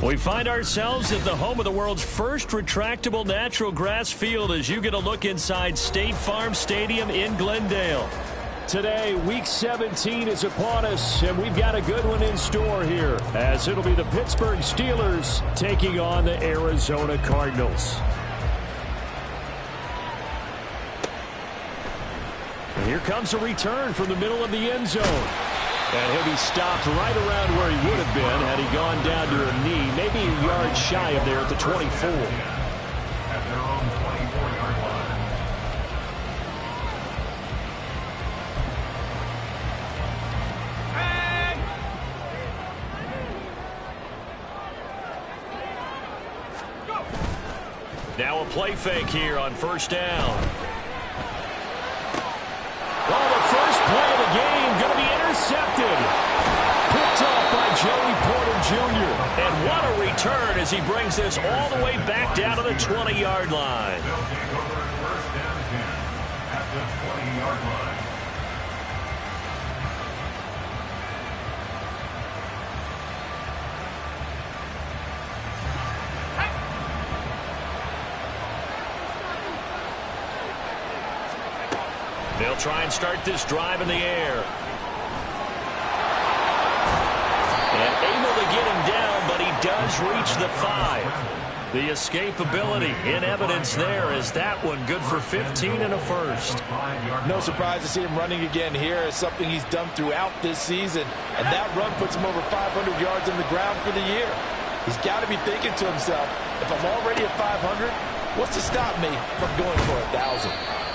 We find ourselves at the home of the world's first retractable natural grass field as you get a look inside State Farm Stadium in Glendale. Today, Week 17 is upon us, and we've got a good one in store here, as it'll be the Pittsburgh Steelers taking on the Arizona Cardinals. And here comes a return from the middle of the end zone. And he'll be stopped right around where he would have been had he gone down to a knee, maybe a yard shy of there at the 24. At their own 24-yard line. Now a play fake here on first down. Well, the first play of the game going to be intercepted. Picked off by Joey Porter Jr. And what a return as he brings this all the way back down to the 20-yard line. They'll take over first down 10 at the 20-yard line. They'll try and start this drive in the air. And able to get him down, but he does reach the 5. The escapability in evidence there as that one good for 15 and a first. No surprise to see him running again here. It's something he's done throughout this season. And that run puts him over 500 yards on the ground for the year. He's got to be thinking to himself, if I'm already at 500, what's to stop me from going for 1,000?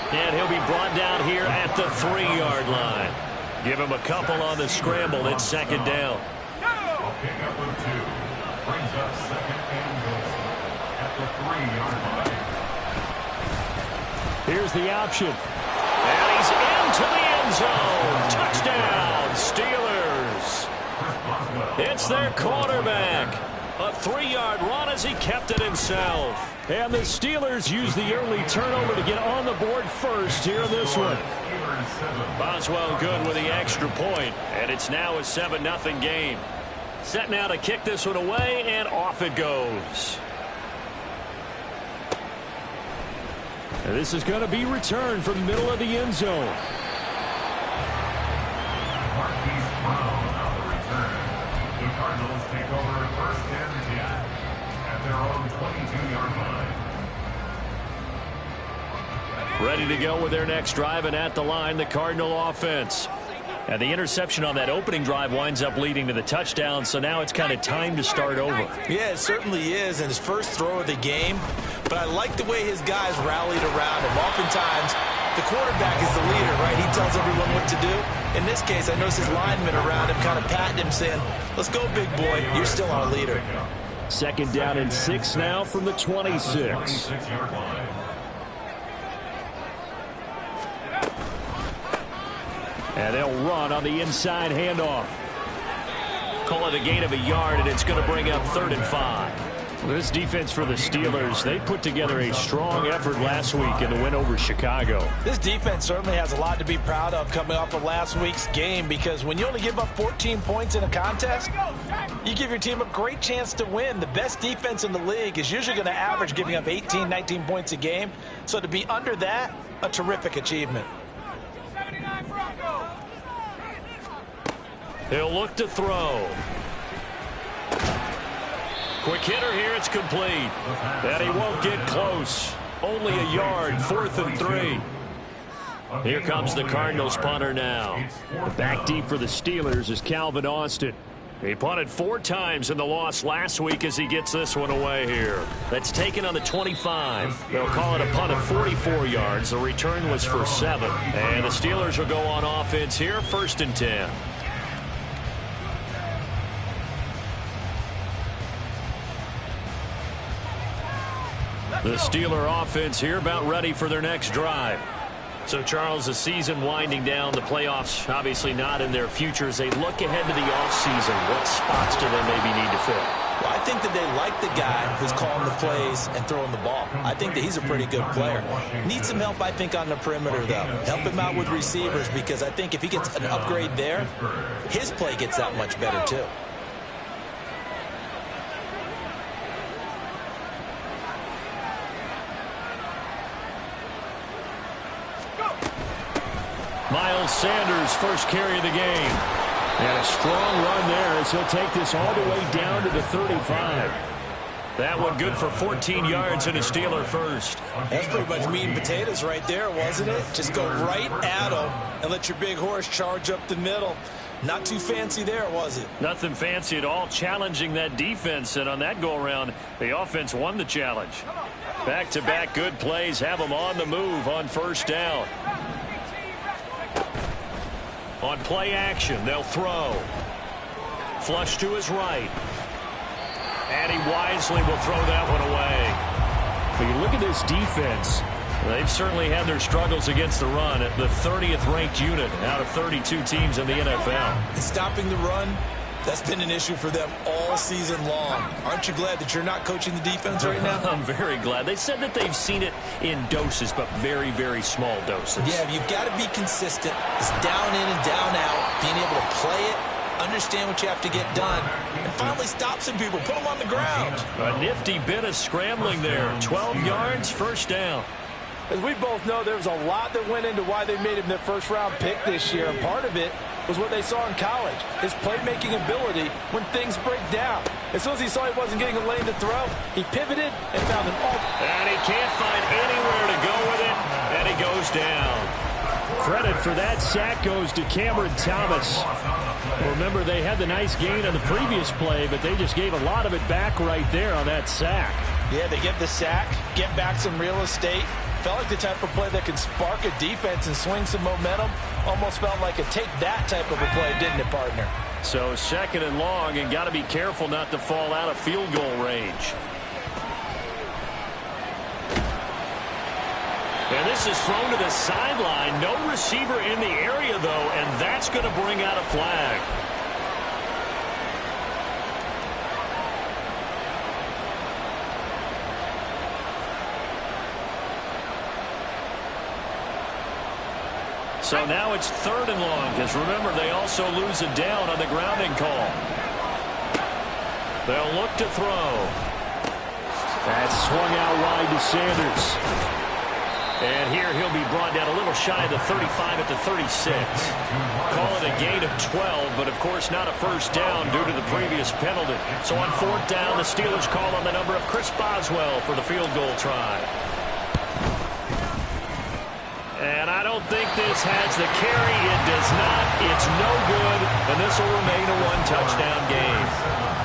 And he'll be brought down here at the 3-yard line. Give him a couple on the scramble. It's second down. A pickup of 2 brings up second and goal at the 3-yard line. Here's the option. And he's into the end zone. Touchdown, Steelers. It's their quarterback. A 3-yard run as he kept it himself. And the Steelers use the early turnover to get on the board first here in this one. Boswell good with the extra point, and it's now a 7-0 game. Set now to kick this one away, and off it goes. And this is going to be returned from the middle of the end zone. Marquise Brown on the return. The Cardinals take over first and 10 at their own 22-yard line. Ready to go with their next drive, and at the line, the Cardinal offense. And the interception on that opening drive winds up leading to the touchdown, so now it's kind of time to start over. Yeah, it certainly is, and his first throw of the game. But I like the way his guys rallied around him. Oftentimes, the quarterback is the leader, right? He tells everyone what to do. In this case, I noticed his linemen around him kind of patting him, saying, let's go, big boy. You're still our leader. Second down and 6 now from the 26. 26-yard line. And they'll run on the inside handoff. Call it a gain of a yard, and it's going to bring up 3rd and 5. Well, this defense for the Steelers, they put together a strong effort last week in the win over Chicago. This defense certainly has a lot to be proud of coming off of last week's game, because when you only give up 14 points in a contest, you give your team a great chance to win. The best defense in the league is usually going to average giving up 18, 19 points a game. So to be under that, a terrific achievement. He'll look to throw. Quick hitter here, it's complete. And he won't get close. Only a yard, 4th and 3. Here comes the Cardinals punter now. Back deep for the Steelers is Calvin Austin. He punted 4 times in the loss last week as he gets this one away here. That's taken on the 25. They'll call it a punt of 44 yards. The return was for 7. And the Steelers will go on offense here, 1st and 10. The Steeler offense here about ready for their next drive. So, Charles, the season winding down, the playoffs obviously not in their future. As they look ahead to the offseason, what spots do they maybe need to fill? Well, I think that they like the guy who's calling the plays and throwing the ball. I think that he's a pretty good player. Needs some help, I think, on the perimeter, though. Help him out with receivers, because I think if he gets an upgrade there, his play gets that much better, too. Miles Sanders, first carry of the game. And a strong run there as he'll take this all the way down to the 35. That one good for 14 yards and a Steeler first. That's pretty much meat and potatoes right there, wasn't it? Just go right at him and let your big horse charge up the middle. Not too fancy there, was it? Nothing fancy at all, challenging that defense. And on that go-around, the offense won the challenge. Back-to-back good plays have them on the move on first down. On play action, they'll throw. Flush to his right. And he wisely will throw that one away. But you look at this defense. They've certainly had their struggles against the run. At the 30th ranked unit out of 32 teams in the NFL. And stopping the run, that's been an issue for them all season long. Aren't you glad that you're not coaching the defense right now? I'm very glad. They said that they've seen it in doses, but very, very small doses. Yeah, you've got to be consistent. It's down in and down out. Being able to play it, understand what you have to get done, and finally stop some people. Put them on the ground. A nifty bit of scrambling there. 12 yards, first down. As we both know, there was a lot that went into why they made him their first-round pick this year, and part of it was what they saw in college, his playmaking ability when things break down. As soon as he saw he wasn't getting a lane to throw, he pivoted and found an open. And he can't find anywhere to go with it, and he goes down. Credit for that sack goes to Cameron Thomas. Remember, they had the nice gain on the previous play, but they just gave a lot of it back right there on that sack. Yeah, they get the sack, get back some real estate. Felt like the type of play that can spark a defense and swing some momentum. Almost felt like a take that type of a play, didn't it, partner? So second and long, and got to be careful not to fall out of field goal range. And this is thrown to the sideline. No receiver in the area, though, and that's going to bring out a flag. So now it's third and long, because remember, they also lose a down on the grounding call. They'll look to throw. That's swung out wide to Sanders. And here he'll be brought down a little shy of the 35 at the 36. Call it a gain of 12, but of course not a first down due to the previous penalty. So on fourth down, the Steelers call on the number of Chris Boswell for the field goal try. And I don't think this has the carry. It does not. It's no good. And this will remain a one-touchdown game.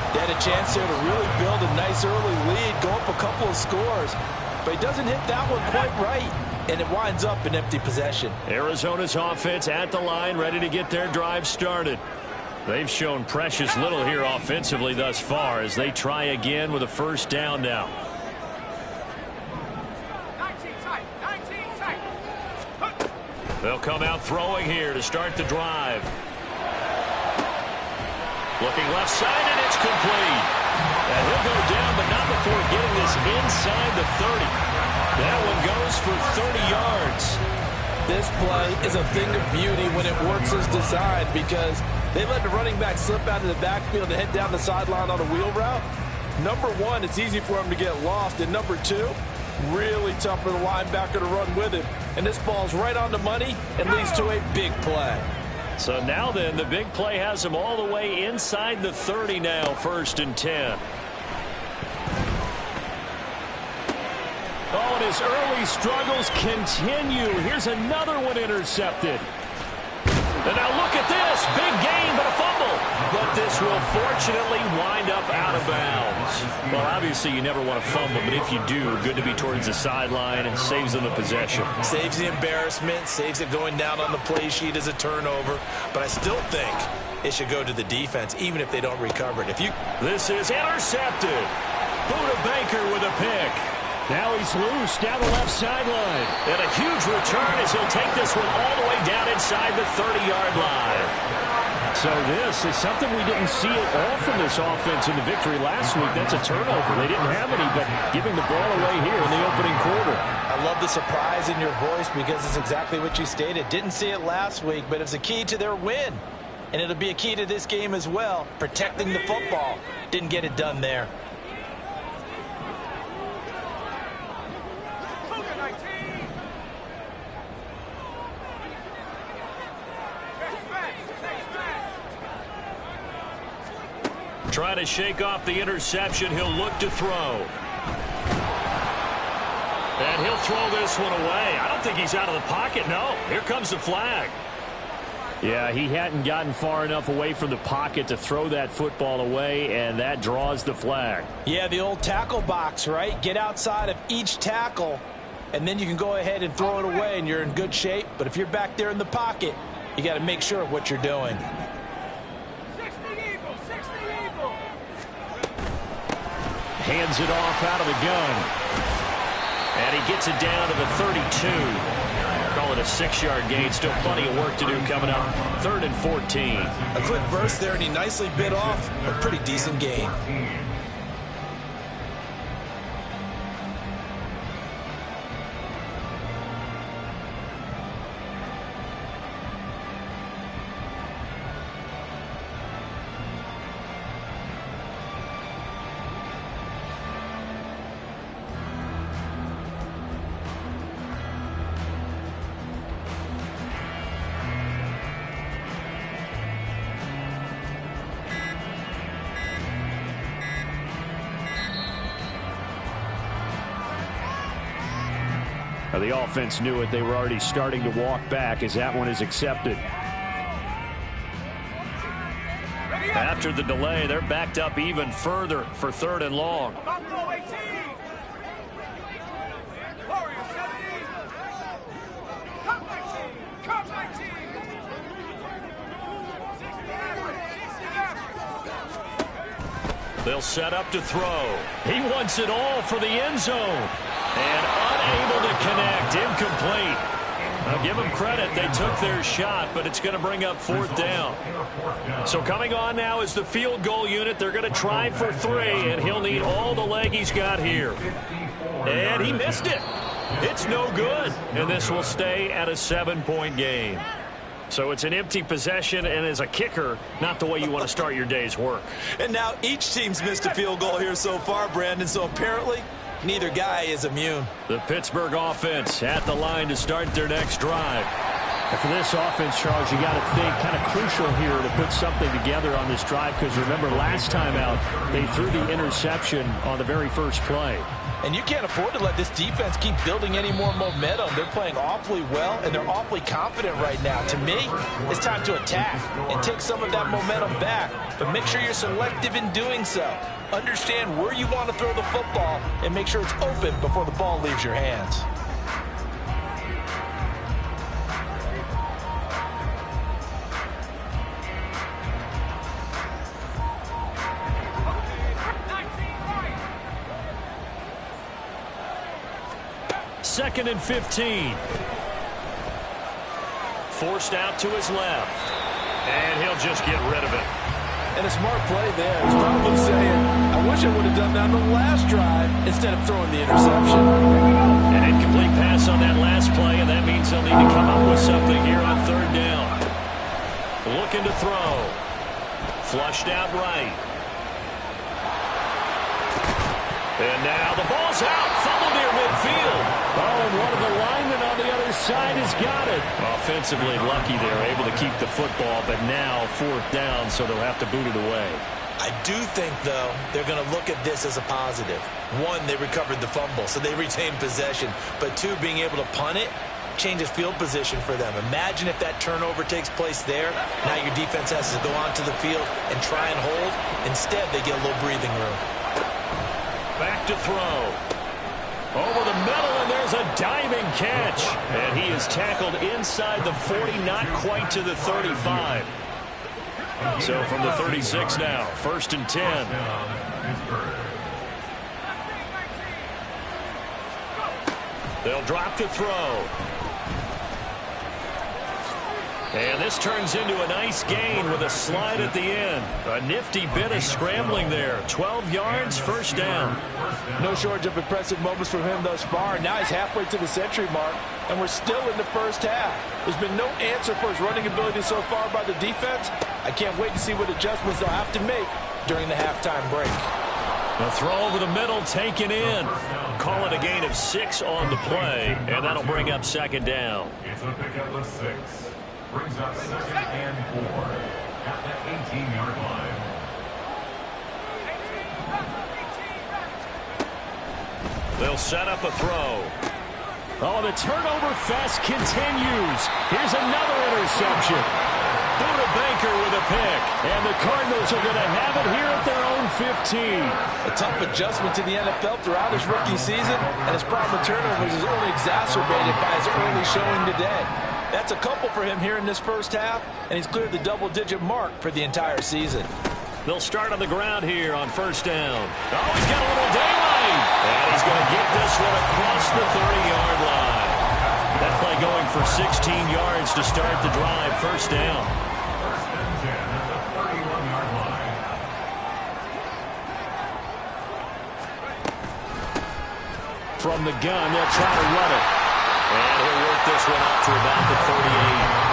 They had a chance there to really build a nice early lead, go up a couple of scores. But he doesn't hit that one quite right. And it winds up an empty possession. Arizona's offense at the line, ready to get their drive started. They've shown precious little here offensively thus far as they try again with a first down now. They'll come out throwing here to start the drive. Looking left side, and it's complete. And he'll go down, but not before getting this inside the 30. That one goes for 30 yards. This play is a thing of beauty when it works as designed, because they let the running back slip out of the backfield and head down the sideline on a wheel route. Number one, it's easy for him to get lost. And number two, really tough for the linebacker to run with him. And this ball's right on the money and leads to a big play. So now then, the big play has him all the way inside the 30 now, first and 10. Oh, and his early struggles continue. Here's another one intercepted. And now look at this. Big gain, but a fumble. But this will fortunately wind up out of bounds. Well, obviously you never want to fumble, but if you do, good to be towards the sideline and saves them the possession. Saves the embarrassment, saves it going down on the play sheet as a turnover. But I still think it should go to the defense, even if they don't recover it. This is intercepted. Buda Baker with a pick. Now he's loose down the left sideline. And a huge return as he'll take this one all the way down inside the 30-yard line. So this is something we didn't see at all from this offense in the victory last week. That's a turnover. They didn't have any, but giving the ball away here in the opening quarter. I love the surprise in your voice because it's exactly what you stated. Didn't see it last week, but it's a key to their win. And it'll be a key to this game as well, protecting the football. Didn't get it done there. Trying to shake off the interception. He'll look to throw. And he'll throw this one away. I don't think he's out of the pocket. No, here comes the flag. Yeah, he hadn't gotten far enough away from the pocket to throw that football away, and that draws the flag. Yeah, the old tackle box, right? Get outside of each tackle, and then you can go ahead and throw it away, and you're in good shape. But if you're back there in the pocket, you got to make sure of what you're doing. Hands it off out of the gun. And he gets it down to the 32. Call it a 6-yard gain. Still plenty of work to do coming up. 3rd and 14. A quick burst there, and he nicely bit off a pretty decent gain. Now, the offense knew it. They were already starting to walk back as that one is accepted. After the delay, they're backed up even further for 3rd and long. They'll set up to throw. He wants it all for the end zone. And unable to connect. Incomplete. I'll give them credit. They took their shot, but it's going to bring up 4th down. So coming on now is the field goal unit. They're going to try for 3, and he'll need all the leg he's got here. And he missed it. It's no good. And this will stay at a 7-point game. So it's an empty possession, and as a kicker, not the way you want to start your day's work. And now each team's missed a field goal here so far, Brandon, so apparently neither guy is immune. The Pittsburgh offense at the line to start their next drive. And for this offense, Charles, you got to think kind of crucial here to put something together on this drive, because remember last time out, they threw the interception on the very first play. And you can't afford to let this defense keep building any more momentum. They're playing awfully well, and they're awfully confident right now. To me, it's time to attack and take some of that momentum back. But make sure you're selective in doing so. Understand where you want to throw the football and make sure it's open before the ball leaves your hands. Second and 15. Forced out to his left. And he'll just get rid of it. And a smart play there. He's probably saying, I wish I would have done that on the last drive instead of throwing the interception. An incomplete pass on that last play, and that means they'll need to come up with something here on 3rd down. Looking to throw. Flushed out right. And now the ball's out. Fumble near midfield. Oh, and one of the linemen on the other side has got it. Offensively lucky they're able to keep the football, but now 4th down, so they'll have to boot it away. I do think, though, they're going to look at this as a positive. 1, they recovered the fumble, so they retained possession. But 2, being able to punt it changes field position for them. Imagine if that turnover takes place there. Now your defense has to go onto the field and try and hold. Instead, they get a little breathing room. Back to throw. Over the middle, and there's a diving catch. And he is tackled inside the 40, not quite to the 35. So from the 36 now, 1st and 10. They'll drop to throw. And this turns into a nice gain with a slide at the end. A nifty bit of scrambling there. 12 yards, first down. No shortage of impressive moments from him thus far. Now he's halfway to the century mark, and we're still in the first half. There's been no answer for his running ability so far by the defense. I can't wait to see what adjustments they'll have to make during the halftime break. A throw over the middle taken in. Call it a gain of 6 on the play, and that'll bring up second down. It's a pickup of 6. Brings up 2nd and 4 at the 18-yard line. They'll set up a throw. Oh, the turnover fest continues. Here's another interception. Buda Baker with a pick. And the Cardinals are going to have it here at their own 15. A tough adjustment to the NFL throughout his rookie season, and his problem with turnovers is only exacerbated by his early showing today. That's a couple for him here in this first half, and he's cleared the double-digit mark for the entire season. They'll start on the ground here on first down. Oh, he's got a little daylight. And he's going to get this one across the 30-yard line. That play going for 16 yards to start the drive. First down. First and 10 at the 31-yard line. From the gun, they'll try to run it. And he'll work this one up to about the 38.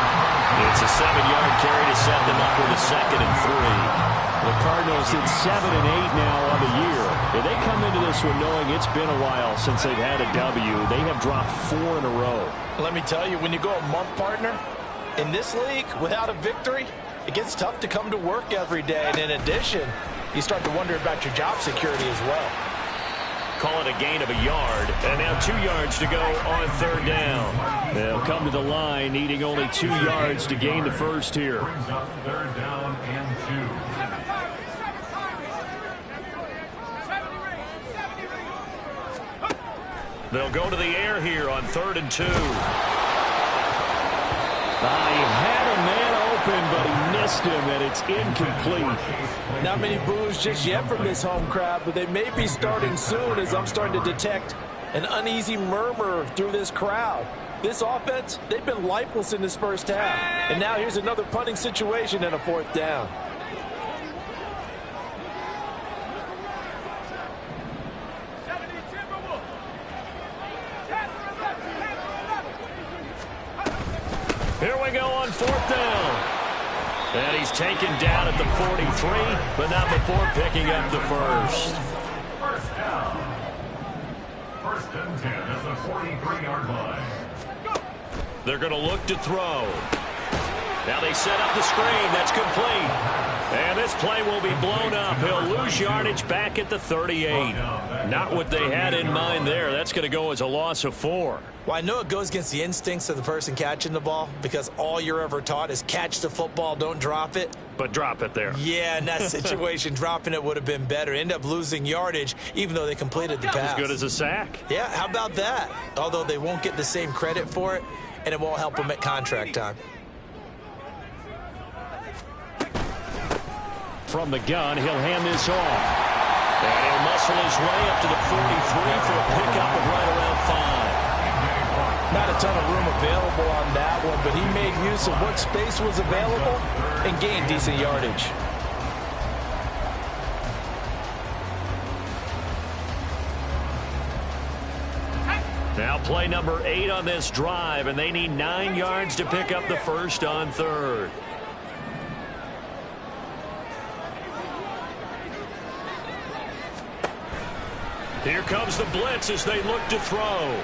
It's a 7-yard carry to set them up with a 2nd and 3. The Cardinals hit 7 and 8 now on the year. If they come into this one knowing it's been a while since they've had a W, they have dropped 4 in a row. Let me tell you, when you go a month, partner, in this league, without a victory, it gets tough to come to work every day. And in addition, you start to wonder about your job security as well. Call it a gain of a yard, and now 2 yards to go on third down. They'll come to the line needing only 2 yards to gain the first here. Brings up third down and 2. They'll go to the air here on 3rd and 2. He had a man open, but he missed him, and it's incomplete. Not many boos just yet from this home crowd, but they may be starting soon as I'm starting to detect an uneasy murmur through this crowd. This offense, they've been lifeless in this first half. And now here's another punting situation and a 4th down. Here we go on 4th down. And he's taken down at the 43, but not before picking up the first. First down. First and 10 at the 43-yard line. They're going to look to throw. Now they set up the screen. That's complete. And this play will be blown up. He'll lose yardage back at the 38. Not what they had in mind there. That's going to go as a loss of 4. Well, I know it goes against the instincts of the person catching the ball because all you're ever taught is catch the football, don't drop it. But drop it there. Yeah, in that situation, dropping it would have been better. End up losing yardage even though they completed the pass. As good as a sack. Yeah, how about that? Although they won't get the same credit for it, and it won't help them at contract time. From the gun, he'll hand this off. And he'll muscle his way up to the 43 for a pickup of right around 5. Not a ton of room available on that one, but he made use of what space was available and gained decent yardage. Now play number 8 on this drive, and they need 9 yards to pick up the first on 3rd. Here comes the blitz as they look to throw.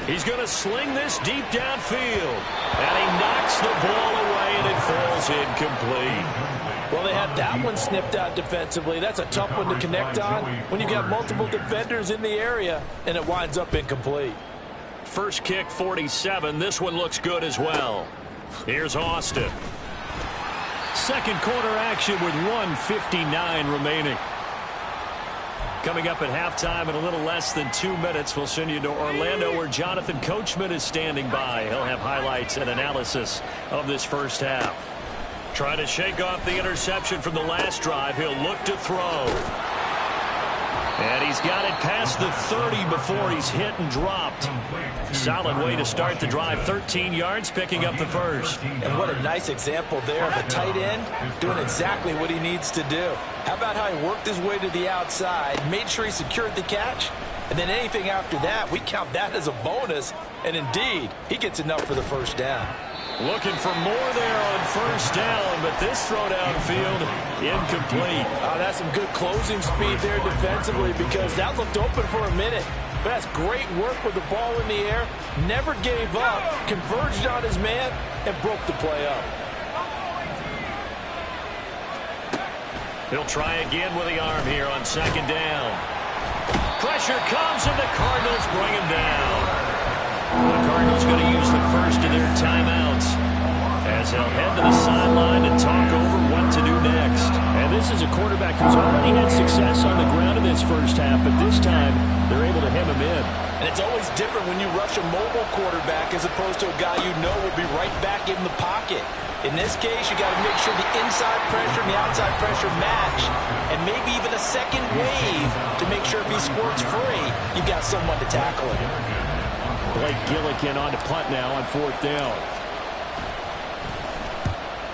He's going to sling this deep downfield. And he knocks the ball away, and it falls incomplete. Well, they had that one snipped out defensively. That's a tough one to connect on when you got multiple defenders in the area, and it winds up incomplete. First kick, 47. This one looks good as well. Here's Austin. Second quarter action with 1:59 remaining. Coming up at halftime in a little less than 2 minutes, we'll send you to Orlando where Jonathan Coachman is standing by. He'll have highlights and analysis of this first half. Trying to shake off the interception from the last drive. He'll look to throw. And he's got it past the 30 before he's hit and dropped. Solid way to start the drive. 13 yards, picking up the first. And what a nice example there of a tight end doing exactly what he needs to do. How about how he worked his way to the outside, made sure he secured the catch, and then anything after that, we count that as a bonus. And indeed, he gets enough for the first down. Looking for more there on first down, but this throw downfield, incomplete. That's some good closing speed there defensively because that looked open for a minute. But that's great work with the ball in the air. Never gave up, converged on his man, and broke the play up. He'll try again with the arm here on second down. Pressure comes, and the Cardinals bring him down. The Cardinals going to use the first of their timeouts as they'll head to the sideline and talk over what to do next. And this is a quarterback who's already had success on the ground in this first half, but this time they're able to hem him in. And it's always different when you rush a mobile quarterback as opposed to a guy you know will be right back in the pocket. In this case, you got to make sure the inside pressure and the outside pressure match, and maybe even a second wave to make sure if he squirts free, you've got someone to tackle him. Blake Gillikin on to punt now on fourth down.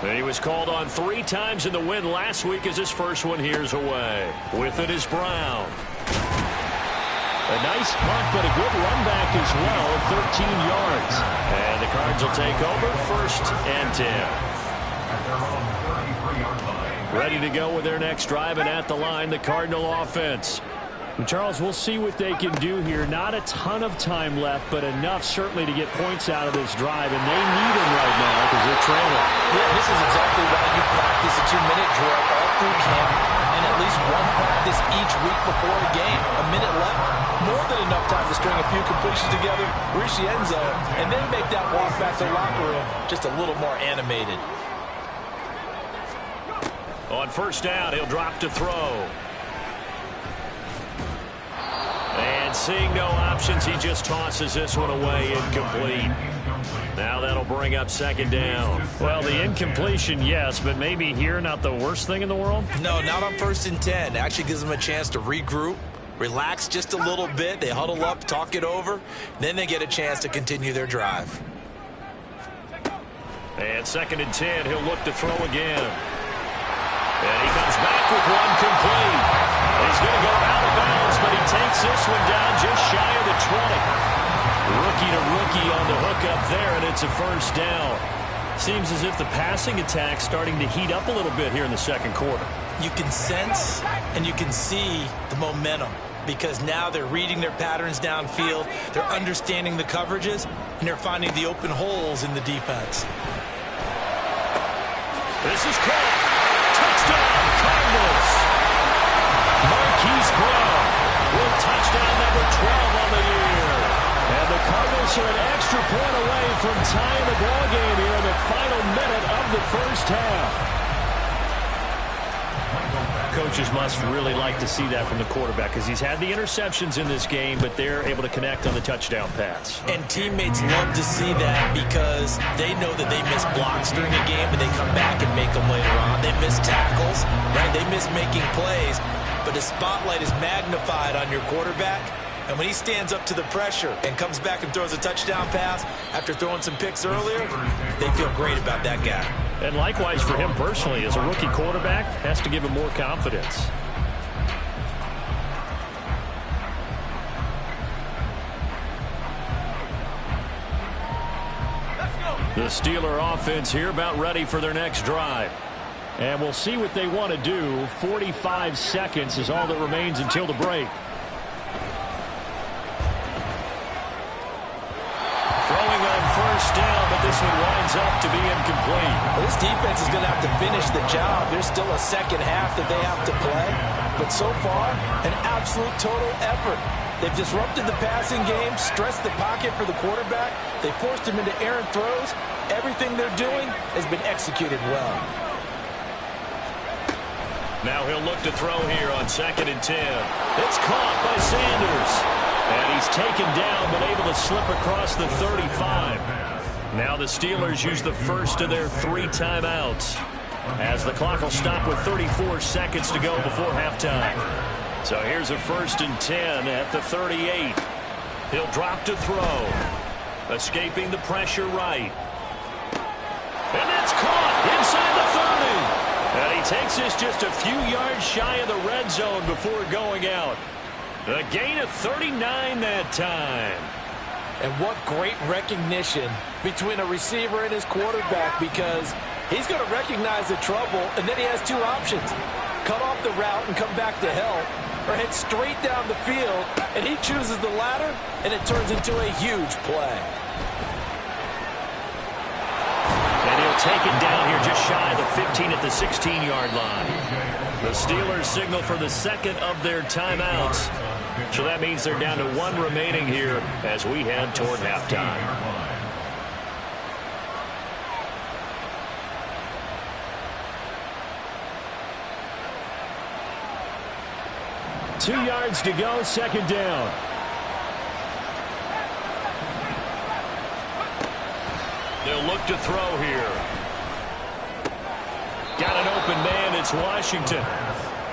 And he was called on 3 times in the win last week as his first one here's away. With it is Brown. A nice punt, but a good run back as well, 13 yards. And the Cards will take over first and 10. Ready to go with their next drive, and at the line, the Cardinal offense. And Charles, we'll see what they can do here. Not a ton of time left, but enough certainly to get points out of this drive, and they need them right now because they're trailing. Yeah, this is exactly why you practice a 2-minute drill all through camp and at least one practice each week before a game. A minute left, more than enough time to string a few completions together, reach the end zone, and then make that walk back to the locker room just a little more animated. On first down, he'll drop to throw. And seeing no options, he just tosses this one away, incomplete. Now that'll bring up second down. Well, the incompletion, yes, but maybe here not the worst thing in the world? No, not on first and 10. Actually gives them a chance to regroup, relax just a little bit. They huddle up, talk it over. Then they get a chance to continue their drive. And second and 10, he'll look to throw again. And he comes back with one complete. He's going to go out of bounds, but he takes this one down just shy of the 20. Rookie to rookie on the hook up there, and it's a first down. Seems as if the passing attack's starting to heat up a little bit here in the second quarter. You can sense and you can see the momentum because now they're reading their patterns downfield, they're understanding the coverages, and they're finding the open holes in the defense. This is caught. Touchdown, Cardinals. Marquise Brown with touchdown number 12 on the year. And the Cardinals are an extra point away from tying the ball game here in the final minute of the first half. Coaches must really like to see that from the quarterback because he's had the interceptions in this game, but they're able to connect on the touchdown pass. And teammates love to see that because they know that they miss blocks during a game, but they come back and make them later on. They miss tackles, right? They miss making plays, but the spotlight is magnified on your quarterback. And when he stands up to the pressure and comes back and throws a touchdown pass after throwing some picks earlier, they feel great about that guy. And likewise for him personally, as a rookie quarterback, has to give him more confidence. The Steeler offense here about ready for their next drive. And we'll see what they want to do. 45 seconds is all that remains until the break. Throwing on first down, but this one winds up to be incomplete. Well, this defense is going to have to finish the job. There's still a second half that they have to play. But so far, an absolute total effort. They've disrupted the passing game, stressed the pocket for the quarterback. They forced him into errant throws. Everything they're doing has been executed well. Now he'll look to throw here on second and 10. It's caught by Sanders. And he's taken down, but able to slip across the 35. Now the Steelers use the first of their 3 timeouts, as the clock will stop with 34 seconds to go before halftime. So here's a 1st and 10 at the 38. He'll drop to throw. Escaping the pressure right. And that's caught inside the 30. And he takes this just a few yards shy of the red zone before going out. A gain of 39 that time. And what great recognition between a receiver and his quarterback, because he's going to recognize the trouble, and then he has two options. Cut off the route and come back to help, or head straight down the field, and he chooses the latter, and it turns into a huge play. And he'll take it down here just shy of the 15 at the 16-yard line. The Steelers signal for the second of their timeouts. So that means they're down to one remaining here as we head toward halftime. Two yards to go, second down. They'll look to throw here. Got an open man, it's Washington.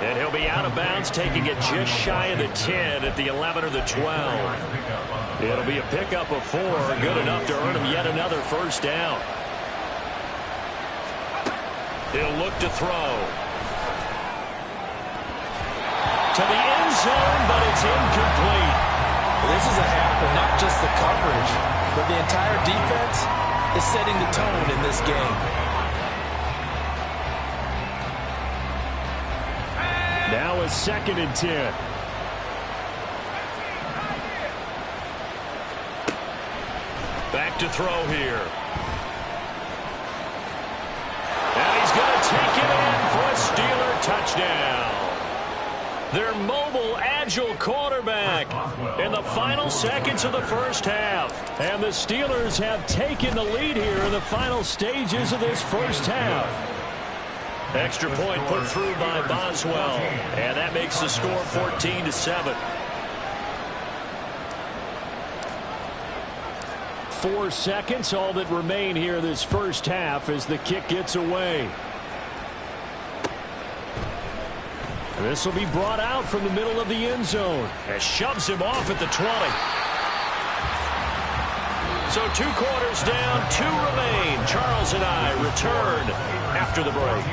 And he'll be out of bounds, taking it just shy of the 10 at the 11 or the 12. It'll be a pickup of 4, good enough to earn him yet another first down. He'll look to throw. To the end zone, but it's incomplete. This is a half of not just the coverage, but the entire defense is setting the tone in this game. Now a 2nd and 10. Back to throw here. And he's going to take it in for a Steeler touchdown. Their mobile, agile quarterback in the final seconds of the first half. And the Steelers have taken the lead here in the final stages of this first half. Extra point put through by Boswell, and that makes the score 14-7. 4 seconds, all that remain here this first half as the kick gets away. This will be brought out from the middle of the end zone and shoves him off at the 20. So 2 quarters down, 2 remain. Charles and I return after the break.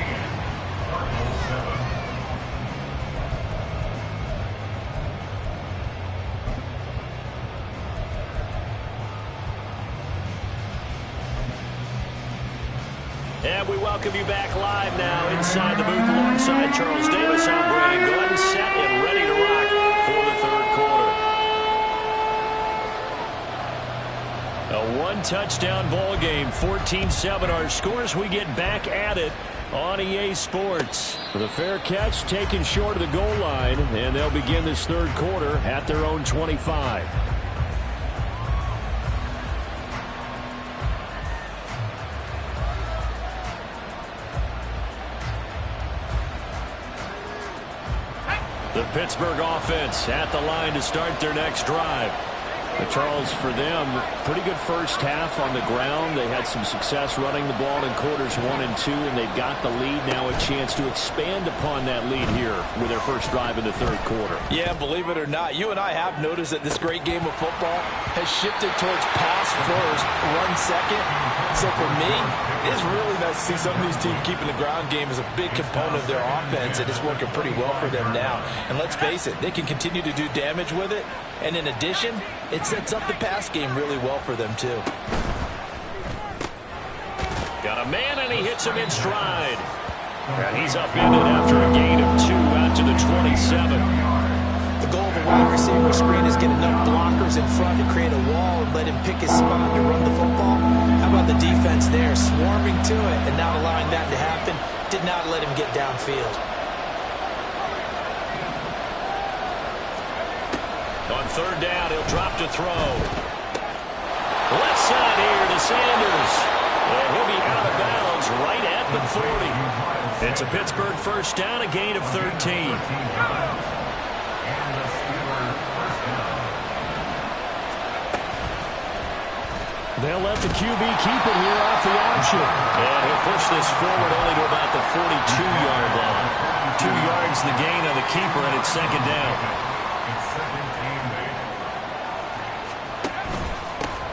And we welcome you back live now inside the booth alongside Charles Davis. I'm Brandon Glenn, set and ready to rock for the third quarter. A one-touchdown ball game, 14-7 our scores. We get back at it on EA Sports. With a fair catch taken short of the goal line, and they'll begin this third quarter at their own 25. The Pittsburgh offense at the line to start their next drive. Charles, for them, pretty good first half on the ground. They had some success running the ball in quarters 1 and 2, and they've got the lead now, a chance to expand upon that lead here with their first drive in the third quarter. Yeah, believe it or not, you and I have noticed that this great game of football has shifted towards pass first, run second. So for me, it's really nice to see some of these teams keeping the ground game as a big component of their offense, and it's working pretty well for them now. And let's face it, they can continue to do damage with it. And in addition, it sets up the pass game really well for them, too. Got a man, and he hits him in stride. And he's upended after a gain of 2 out to the 27. The goal of a wide receiver screen is get enough blockers in front to create a wall and let him pick his spot to run the football. How about the defense there, swarming to it and not allowing that to happen? Did not let him get downfield. On third down, he'll drop to throw. Left side here to Sanders. And he'll be out of bounds right at the 40. It's a Pittsburgh first down, a gain of 13. They'll let the QB keep it here off the option. And he'll push this forward only to about the 42-yard line. 2 yards the gain on the keeper, and it's second down. It's second and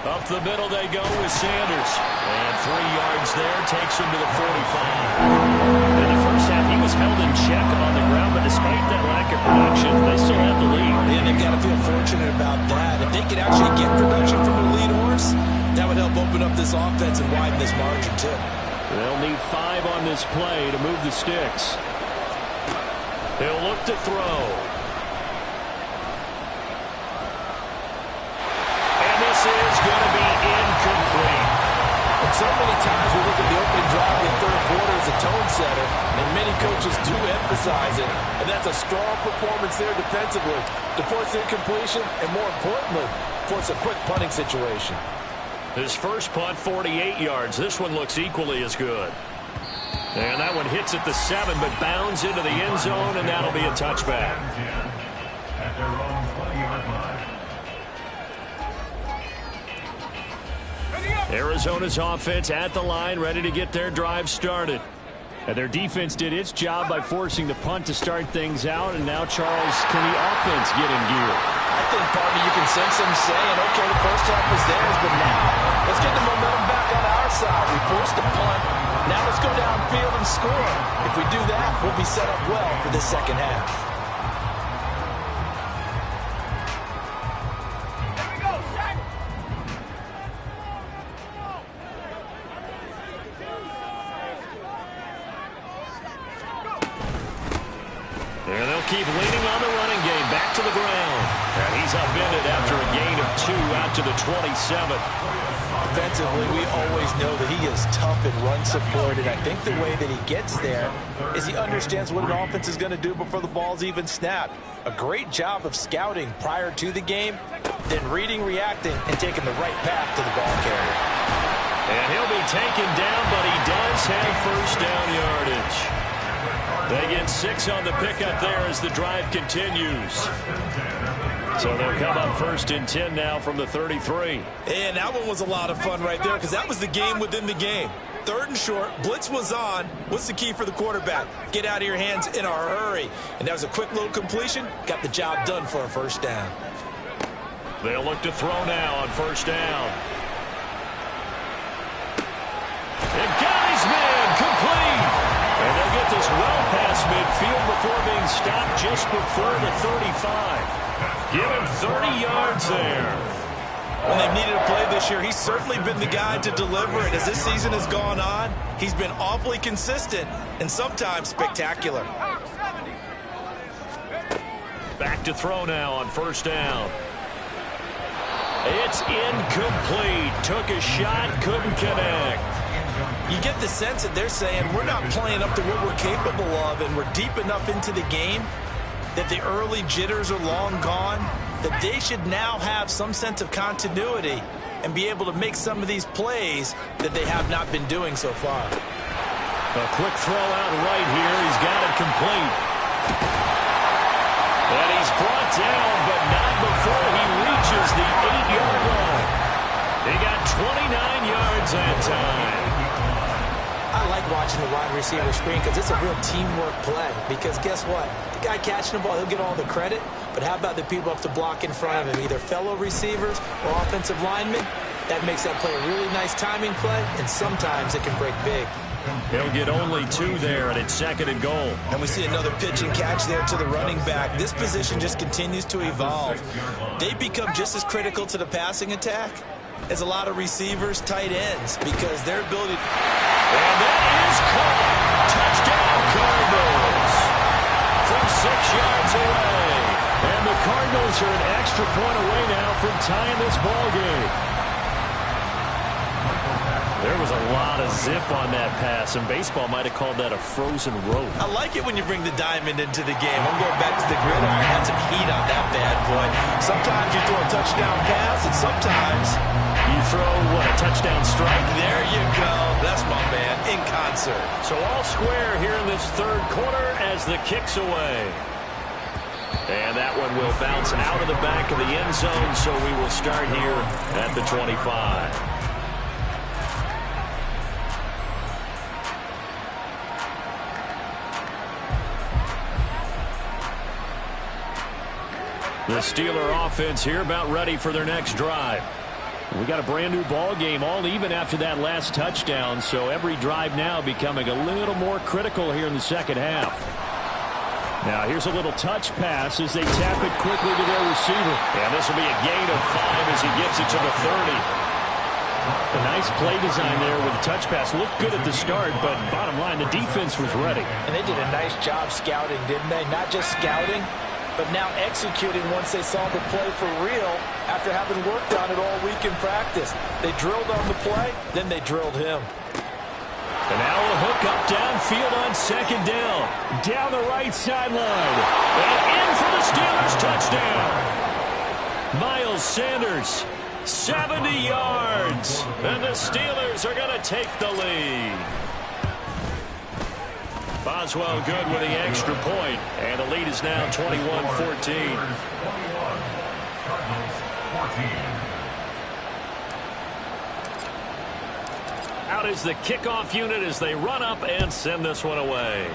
8. Up the middle they go with Sanders. And 3 yards there takes him to the 45. In the first half, he was held in check on the ground, but despite that lack of production, they still have the lead. And they've got to feel fortunate about that. If they could actually get production from the lead horse, that would help open up this offense and widen this margin, too. They'll need 5 on this play to move the sticks. They'll look to throw. And this is going to be incomplete. And so many times we look at the opening drive in the third quarter as a tone setter, and many coaches do emphasize it. And that's a strong performance there defensively to force incompletion and, more importantly, force a quick punting situation. His first punt, 48 yards. This one looks equally as good. And that one hits at the 7, but bounds into the end zone, and that'll be a touchback. At their own 20-yard line. Arizona's offense at the line, ready to get their drive started. And their defense did its job by forcing the punt to start things out, and now, Charles, can the offense get in gear? I think, partner, you can sense them saying, okay, the first half was theirs, but now let's get the momentum back on our side. We forced a punt. Now let's go downfield and score. If we do that, we'll be set up well for this second half. And they'll keep leaning on the running game. Back to the ground. And he's upended after a gain of 2 out to the 27. Defensively, we always know that he is tough and run support, and I think the way that he gets there is he understands what an offense is going to do before the ball's even snapped. A great job of scouting prior to the game, then reading, reacting, and taking the right path to the ball carrier. And he'll be taken down, but he does have first down yardage. They get 6 on the pickup there as the drive continues. So they'll come up 1st and 10 now from the 33. And that one was a lot of fun right there because that was the game within the game. 3rd and short, blitz was on. What's the key for the quarterback? Get out of your hands in a hurry. And that was a quick little completion. Got the job done for a first down. They'll look to throw now on 1st down. And got his man complete. And they'll get this well past midfield before being stopped just before the 35. Give him 30 yards there. When they've needed a play this year, he's certainly been the guy to deliver it. As this season has gone on, he's been awfully consistent and sometimes spectacular. Back to throw now on 1st down. It's incomplete. Took a shot, couldn't connect. You get the sense that they're saying we're not playing up to what we're capable of, and we're deep enough into the game that the early jitters are long gone, that they should now have some sense of continuity and be able to make some of these plays that they have not been doing so far. A quick throw out right here. He's got it complete. And he's brought down, but not before he reaches the 8-yard line. He got 29 yards that time. I like watching the wide receiver screen because it's a real teamwork play. Because guess what? The guy catching the ball, he'll get all the credit. But how about the people up to block in front of him, either fellow receivers or offensive linemen? That makes that play a really nice timing play, and sometimes it can break big. He'll get only 2 there, and it's 2nd and goal. And we see another pitch and catch there to the running back. This position just continues to evolve. They become just as critical to the passing attack as a lot of receivers, tight ends, because their ability... And that is caught. Touchdown, Cardinals. From 6 yards away. And the Cardinals are an extra point away now from tying this ball game. There was a lot of zip on that pass, and baseball might have called that a frozen rope. I like it when you bring the diamond into the game. I'm going back to the gridiron. Had some heat on that bad boy. Sometimes you throw a touchdown pass, and sometimes you throw, what, a touchdown strike? There you go. That's my man, in concert. So all square here in this 3rd quarter as the kick's away. And that one will bounce out of the back of the end zone, so we will start here at the 25. The Steeler offense here about ready for their next drive. We got a brand new ball game, all even after that last touchdown, so every drive now becoming a little more critical here in the second half. Now here's a little touch pass as they tap it quickly to their receiver. And this will be a gain of 5 as he gets it to the 30. A nice play design there with a touch pass. Looked good at the start, but bottom line, the defense was ready. And they did a nice job scouting, didn't they? Not just scouting, but now executing once they saw the play for real after having worked on it all week in practice. They drilled on the play, then they drilled him. And now a hook up downfield on second down. Down the right sideline. And in for the Steelers touchdown. Miles Sanders, 70 yards. And the Steelers are going to take the lead. Boswell good with the extra point. And the lead is now 21-14. Cardinals 14. Out is the kickoff unit as they run up and send this one away.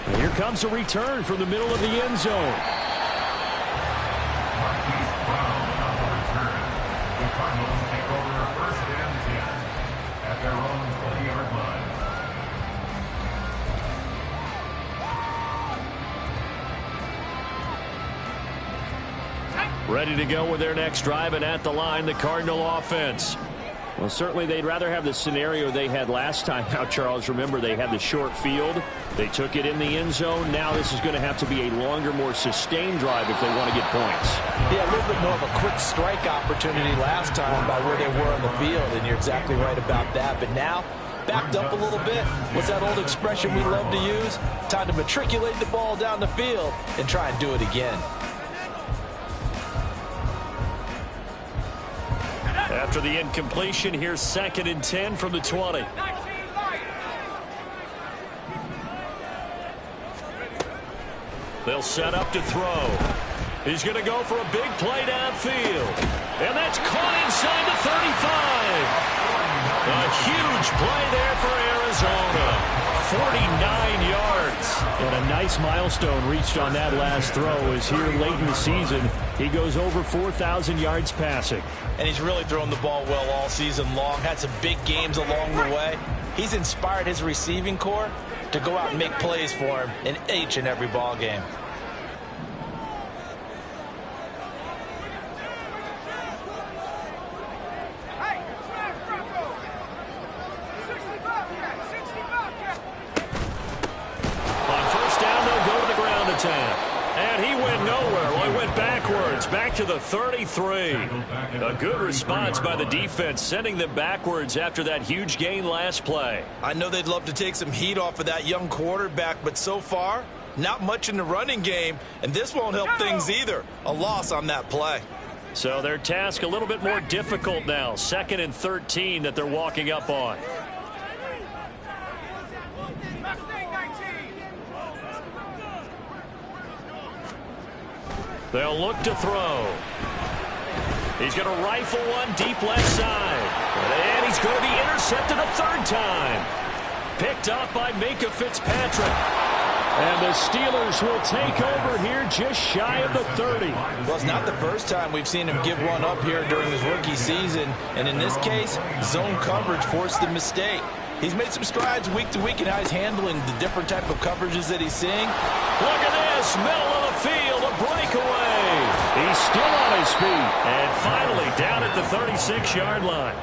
And here comes a return from the middle of the end zone. The Cardinals take over a 1st and 10 at their own 20-yard line. Ready to go with their next drive, and at the line, the Cardinal offense. Well, certainly they'd rather have the scenario they had last time out, Charles. Remember, they had the short field. They took it in the end zone. Now this is going to have to be a longer, more sustained drive if they want to get points. Yeah, a little bit more of a quick strike opportunity last time by where they were on the field, and you're exactly right about that. But now, backed up a little bit. What's that old expression we love to use? Time to matriculate the ball down the field and try and do it again. After the incompletion, here's 2nd and 10 from the 20. They'll set up to throw. He's going to go for a big play downfield. And that's caught inside the 35. A huge play there for Arizona. 49 yards. And a nice milestone reached on that last throw as here late in the season, he goes over 4,000 yards passing. And he's really thrown the ball well all season long. Had some big games along the way. He's inspired his receiving corps to go out and make plays for him in each and every ball game. And he went nowhere. Well, he went backwards, back to the 33. A good response by the defense, sending them backwards after that huge gain last play. I know they'd love to take some heat off of that young quarterback, but so far, not much in the running game, and this won't help things either. A loss on that play. So their task a little bit more difficult now. 2nd and 13 that they're walking up on. They'll look to throw. He's going to rifle one deep left side. And he's going to be intercepted a 3rd time. Picked up by Minka Fitzpatrick. And the Steelers will take over here just shy of the 30. Well, it's not the first time we've seen him give one up here during his rookie season. And in this case, zone coverage forced the mistake. He's made some strides week to week in how he's handling the different type of coverages that he's seeing. Look at this, middle of the field, a breakaway. He's still on his feet. And finally down at the 36-yard line.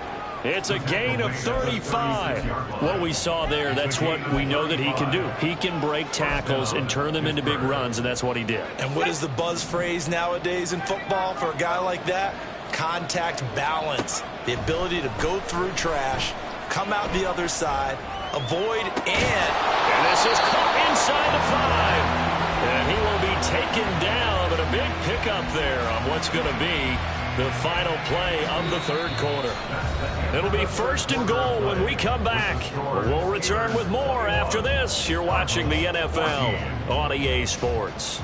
It's a gain of 35. What we saw there, that's what we know that he can do. He can break tackles and turn them into big runs, and that's what he did. And what is the buzz phrase nowadays in football for a guy like that? Contact balance. The ability to go through trash, come out the other side, avoid, and this is caught inside the 5. And he will be taken down, but a big pickup there on what's going to be the final play of the 3rd quarter. It'll be 1st and goal when we come back. We'll return with more after this. You're watching the NFL on EA Sports.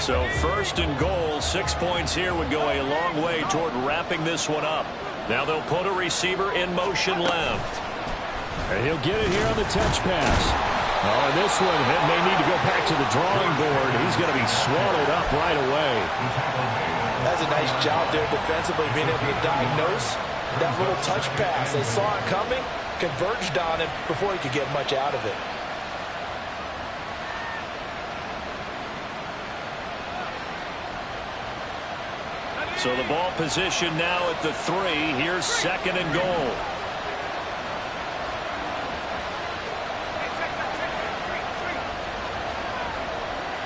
So first and goal, 6 points here would go a long way toward wrapping this one up. Now they'll put a receiver in motion left. And he'll get it here on the touch pass. Oh, and this one may need to go back to the drawing board. He's going to be swallowed up right away. That's a nice job there defensively, being able to diagnose that little touch pass. They saw it coming, converged on him before he could get much out of it. So the ball position now at the 3. Here's second and goal.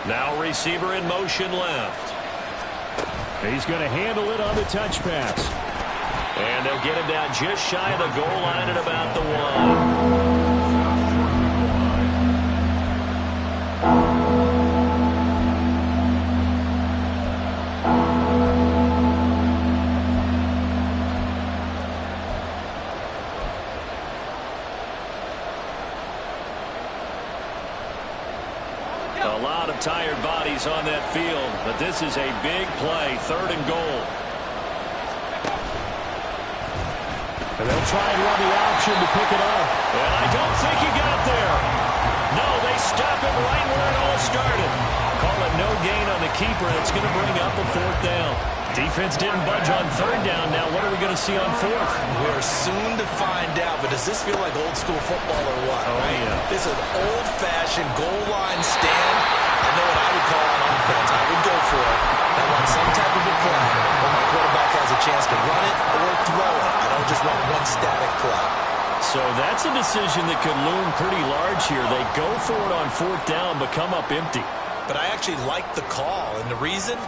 Now receiver in motion left. He's going to handle it on the touch pass. And they'll get him down just shy of the goal line at about the 1. Tired bodies on that field, but this is a big play. Third and goal. And they'll try and run the option to pick it up. And I don't think he got there. No, they stop him right where it all started. Call it no gain on the keeper. It's going to bring up a 4th down. Defense didn't budge on 3rd down. Now what are we going to see on 4th? We're soon to find out, but does this feel like old school football or what? Oh, right? Yeah. This is an old-fashioned goal line stand. I know what I would call on offense. I would go for it. I want some type of a play where my quarterback has a chance to run it or throw it. I don't just want one static play. So that's a decision that could loom pretty large here. They go for it on 4th down, but come up empty. But I actually like the call, and the reason?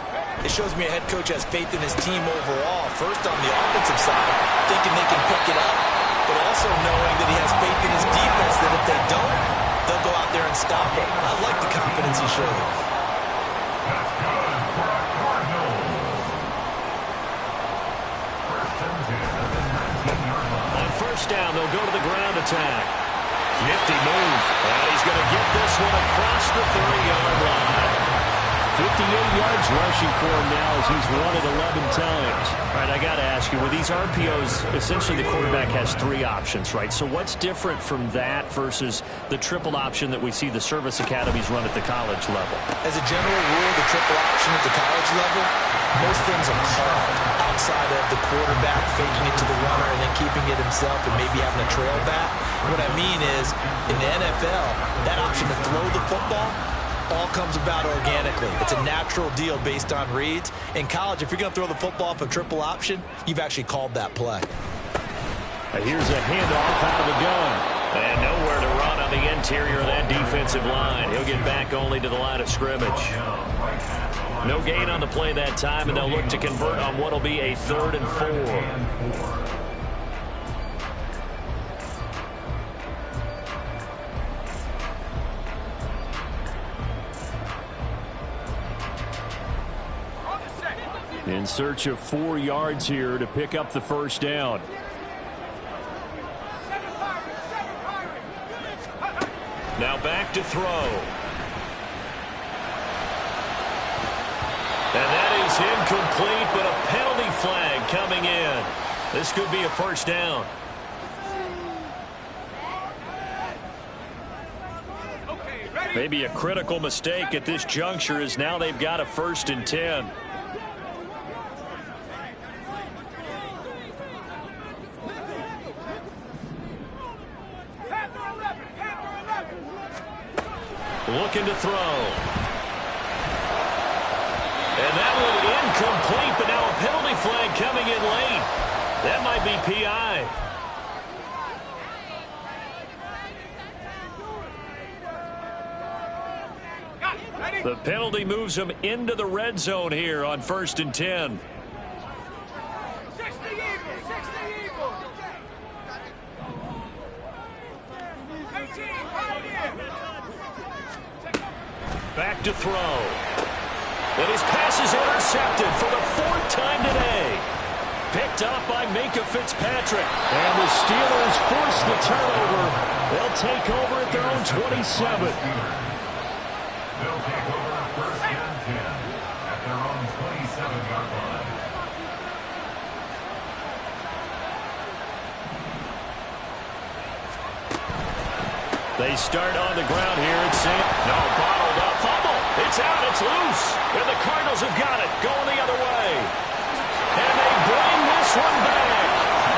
It shows me a head coach has faith in his team overall. First on the offensive side, thinking they can pick it up, but also knowing that he has faith in his defense that if they don't, they'll go out there and stop him. I like the confidence he showed. That's good for our Cardinals. First and 10 at the 19-yard line. On first down, they'll go to the ground attack. Nifty move. And he's going to get this one across the 30-yard line. 58 yards rushing for him now as he's run it 11 times. All right, I got to ask you, with these RPOs, essentially the quarterback has 3 options, right? So what's different from that versus the triple option that we see the service academies run at the college level? As a general rule, the triple option at the college level, most things are called outside of the quarterback faking it to the runner and then keeping it himself and maybe having a trail back. What I mean is, in the NFL, that option to throw the football all comes about organically. It's a natural deal based on reads. In college, if you're going to throw the football for triple option, you've actually called that play. Here's a handoff out of the gun. And nowhere to run on the interior of that defensive line. He'll get back only to the line of scrimmage. No gain on the play that time, and they'll look to convert on what will be a 3rd and 4. In search of 4 yards here to pick up the first down. Now back to throw. And that is incomplete, but a penalty flag coming in. This could be a first down. Maybe a critical mistake at this juncture as now they've got a 1st and 10. Looking to throw. And that one incomplete, but now a penalty flag coming in late. That might be PI. The penalty moves them into the red zone here on 1st and 10. Back to throw. And his pass is intercepted for the 4th time today. Picked up by Minka Fitzpatrick. And the Steelers force the turnover. They'll take over at their own 27. They'll take over 1st and 10. They start on the ground here. It's no, bottled up. Fumble. It's out. It's loose. And the Cardinals have got it. Going the other way. And they bring this one back.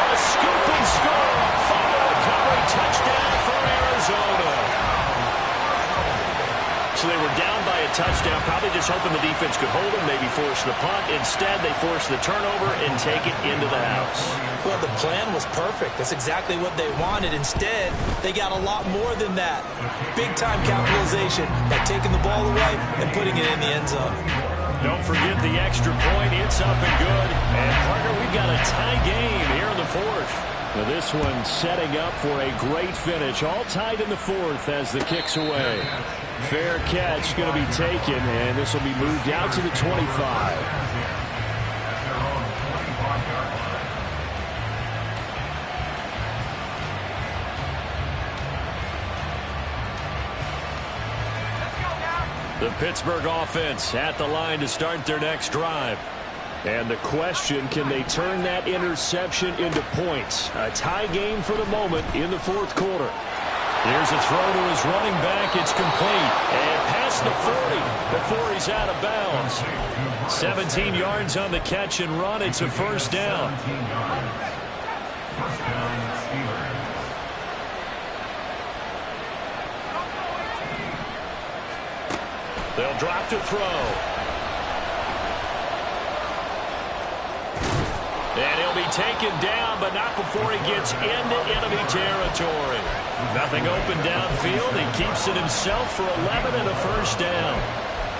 A scoop and score. Fumble recovery. Touchdown for Arizona. So they were down by a touchdown, probably just hoping the defense could hold them, maybe force the punt. Instead, they forced the turnover and take it into the house. Well, the plan was perfect. That's exactly what they wanted. Instead, they got a lot more than that. Big-time capitalization by taking the ball away and putting it in the end zone. Don't forget the extra point. It's up and good. And, partner, we've got a tie game here in the fourth. Now this one setting up for a great finish. All tied in the fourth as the kick's away. Fair catch going to be taken, and this will be moved out to the 25. The Pittsburgh offense at the line to start their next drive. And the question, can they turn that interception into points? A tie game for the moment in the fourth quarter. Here's a throw to his running back. It's complete. And past the 40 before he's out of bounds. 17 yards on the catch and run. It's a first down. They'll drop to throw. And he'll be taken down, but not before he gets into enemy territory. Nothing open downfield. He keeps it himself for 11 and a first down.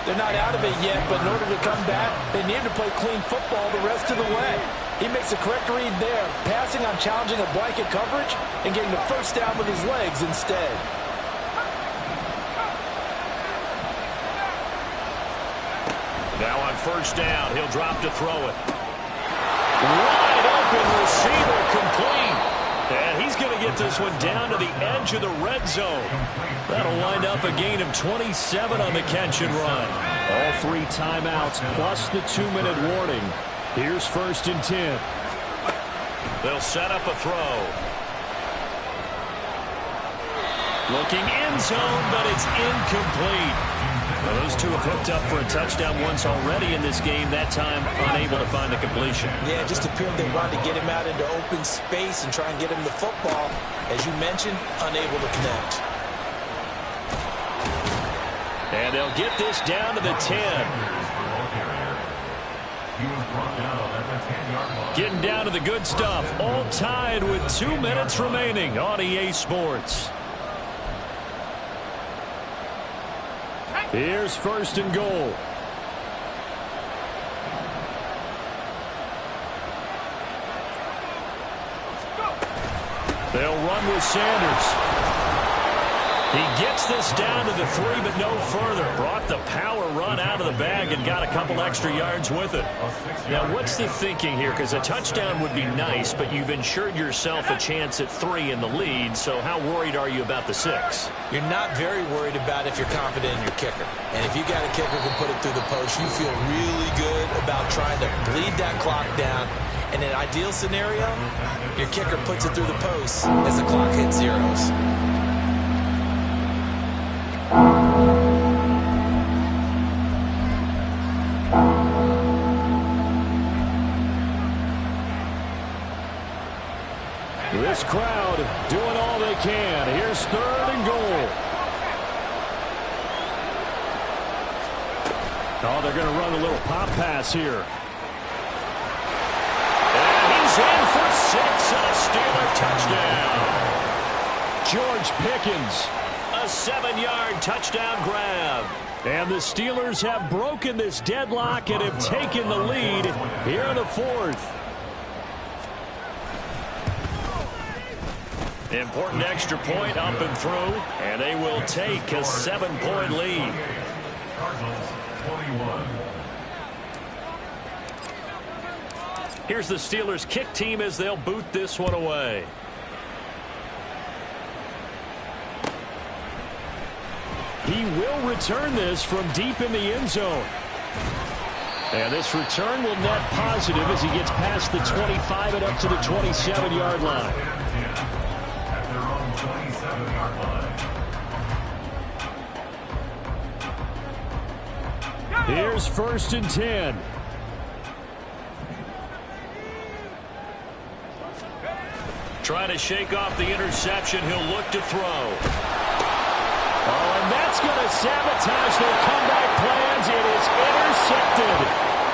They're not out of it yet, but in order to come back, they need to play clean football the rest of the way. He makes the correct read there, passing on challenging a blanket coverage and getting the first down with his legs instead. Now on first down, he'll drop to throw it. Wide open receiver, complete. And he's going to get this one down to the edge of the red zone. That'll wind up a gain of 27 on the catch and run. All 3 timeouts plus the 2-minute warning. Here's first and 10. They'll set up a throw. Looking end zone, but it's incomplete. Well, those two have hooked up for a touchdown once already in this game, that time unable to find the completion. Yeah, it just appeared they wanted to get him out into open space and try and get him the football. As you mentioned, unable to connect. And they'll get this down to the 10. Getting down to the good stuff. All tied with 2 minutes remaining on EA Sports. Here's first and goal. They'll run with Sanders. He gets this down to the 3, but no further. Brought the power run out of the bag and got a couple extra yards with it. Now, what's the thinking here? Because a touchdown would be nice, but you've ensured yourself a chance at 3 in the lead, so how worried are you about the 6? You're not very worried about if you're confident in your kicker. And if you got a kicker who can put it through the post, you feel really good about trying to bleed that clock down. In an ideal scenario, your kicker puts it through the post as the clock hits zeros. This crowd doing all they can. Here's third and goal. Oh, they're going to run a little pop pass here. And he's in for 6 and a Steeler touchdown. George Pickens. A 7-yard touchdown grab. And the Steelers have broken this deadlock and have taken the lead here in the fourth. Important extra point up and through, and they will take a 7-point lead. Cardinals 21. Here's the Steelers kick team as they'll boot this one away. He will return this from deep in the end zone. And this return will net positive as he gets past the 25 and up to the 27-yard line. At their own 27-yard line. Here's 1st and 10. Trying to shake off the interception. He'll look to throw. Oh, and that's going to sabotage their comeback plans. It is intercepted.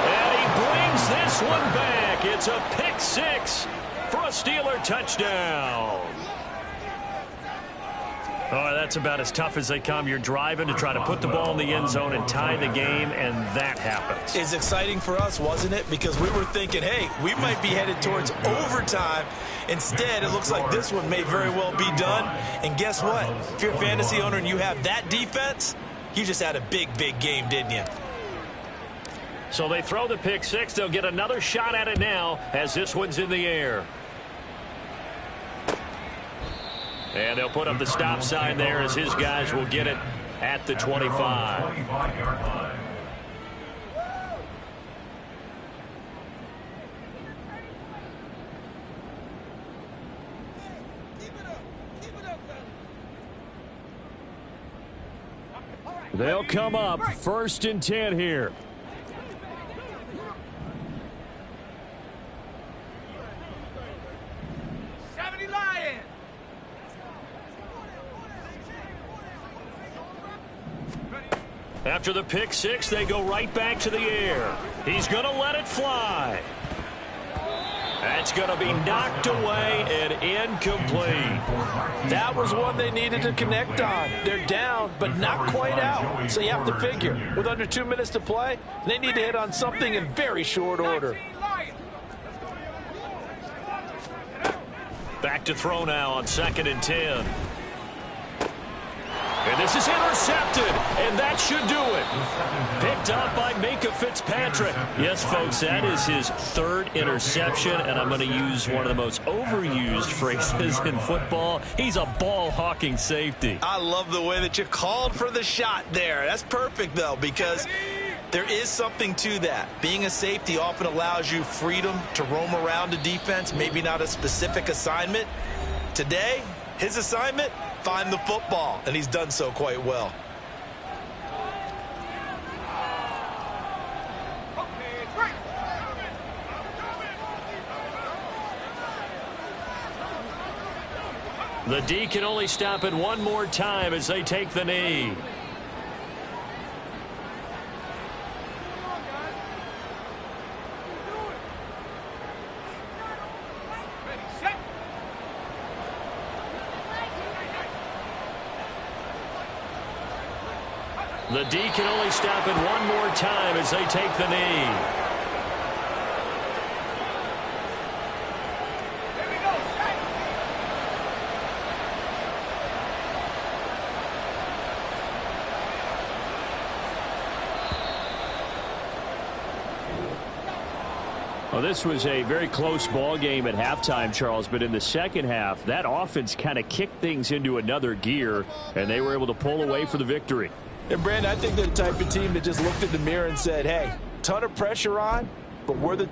And he brings this one back. It's a pick six for a Steeler touchdown. Oh, that's about as tough as they come. You're driving to try to put the ball in the end zone and tie the game, and that happens. It's exciting for us, wasn't it? Because we were thinking, hey, we might be headed towards overtime. Instead, it looks like this one may very well be done. And guess what? If you're a fantasy owner and you have that defense, you just had a big, big game, didn't you? So they throw the pick six. They'll get another shot at it now as this one's in the air. And they'll put up the stop sign there as his guys will get it at the 25. They'll come up 1st and 10 here. After the pick six, they go right back to the air. He's going to let it fly. That's going to be knocked away and incomplete. That was one they needed to connect on. They're down, but not quite out. So you have to figure, with under 2 minutes to play, they need to hit on something in very short order. Back to throw now on 2nd and 10. And this is intercepted, and that should do it. Picked up by Minka Fitzpatrick. Yes, folks, that is his 3rd interception, and I'm going to use one of the most overused phrases in football. He's a ball-hawking safety. I love the way that you called for the shot there. That's perfect, though, because there is something to that. Being a safety often allows you freedom to roam around the defense, maybe not a specific assignment. Today, his assignment, find the football, and he's done so quite well. The D can only stop it one more time as they take the knee. The D can only stop it one more time as they take the knee. Well, this was a very close ball game at halftime, Charles, but in the second half, that offense kind of kicked things into another gear, and they were able to pull away for the victory. And, Brandon, I think they're the type of team that just looked in the mirror and said, hey, ton of pressure on, but we're the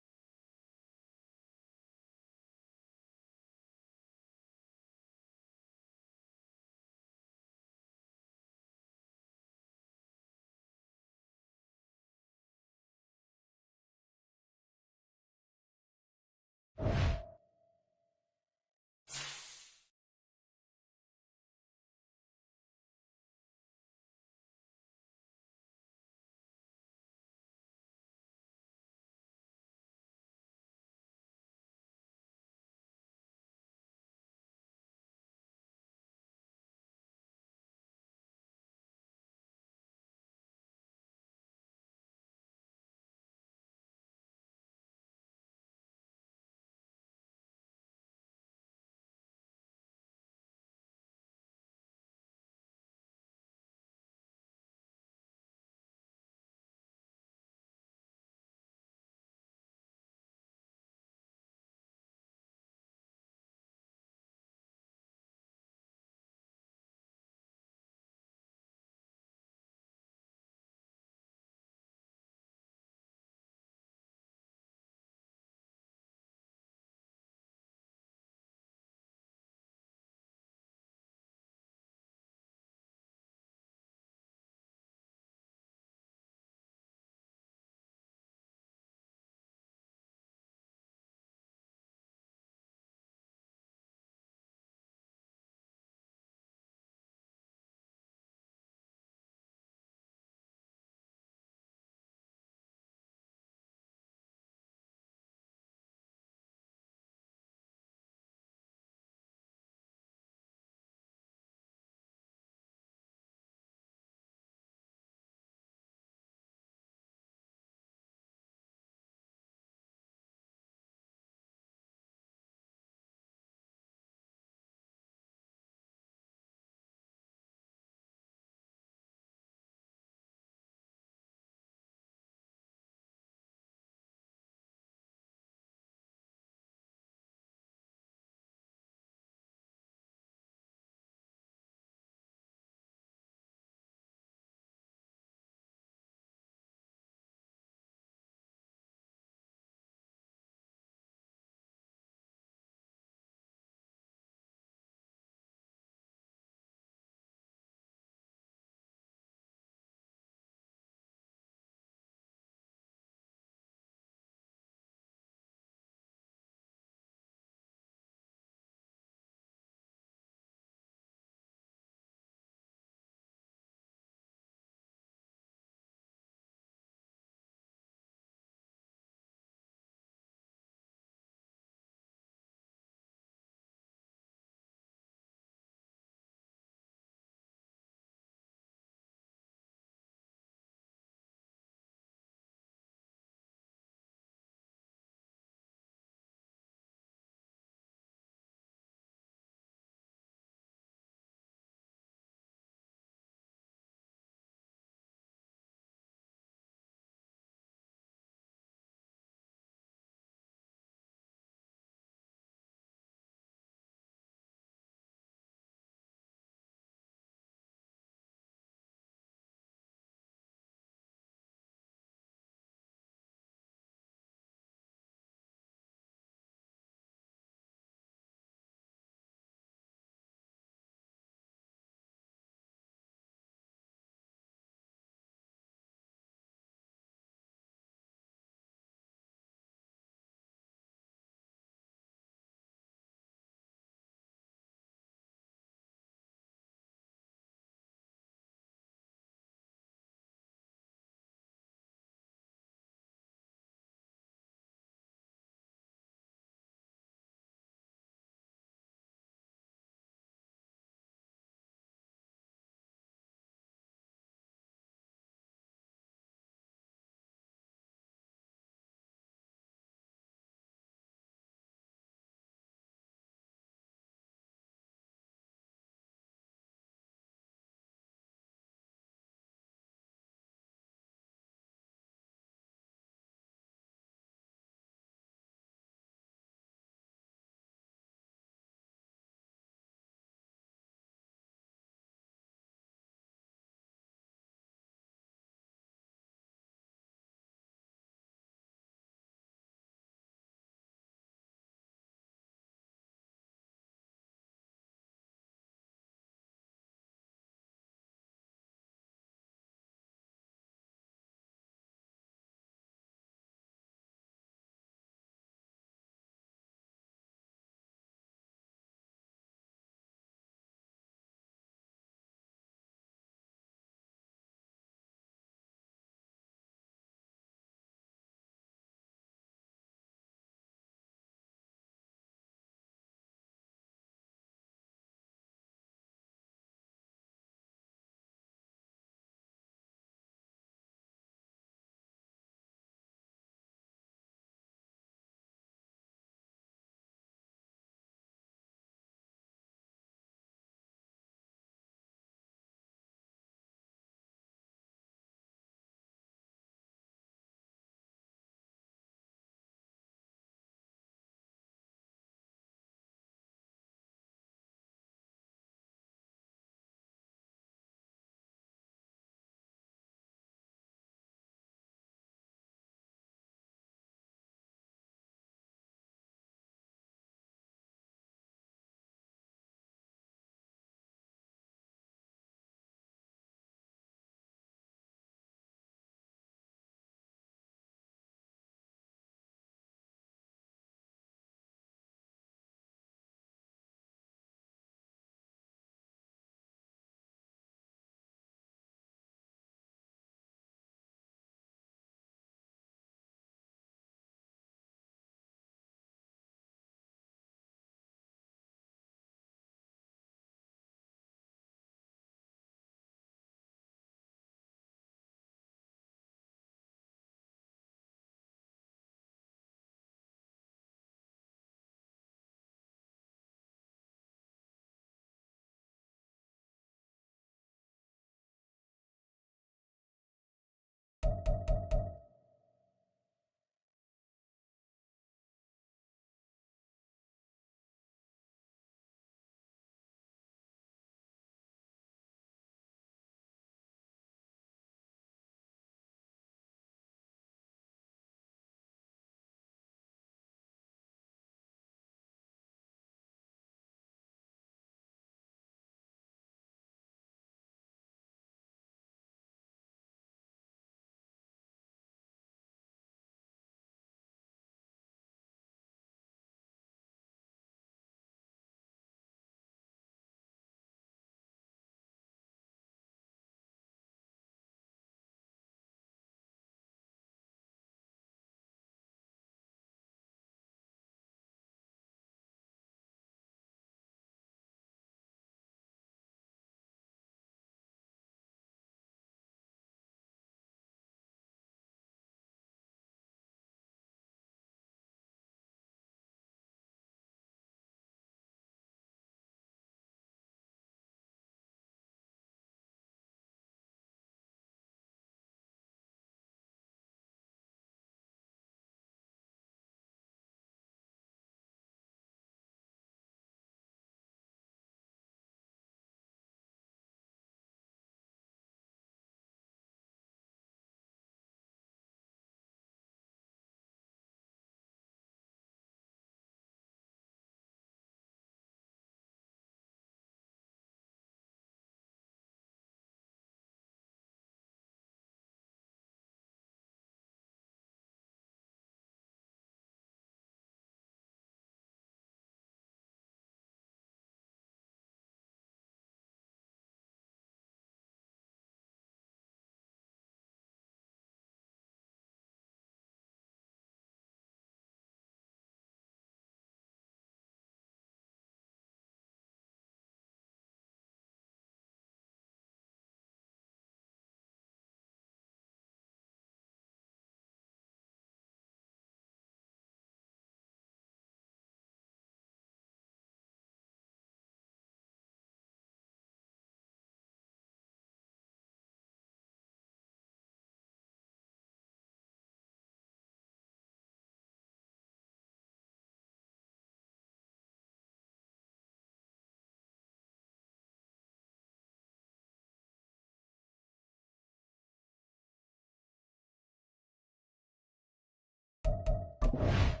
it.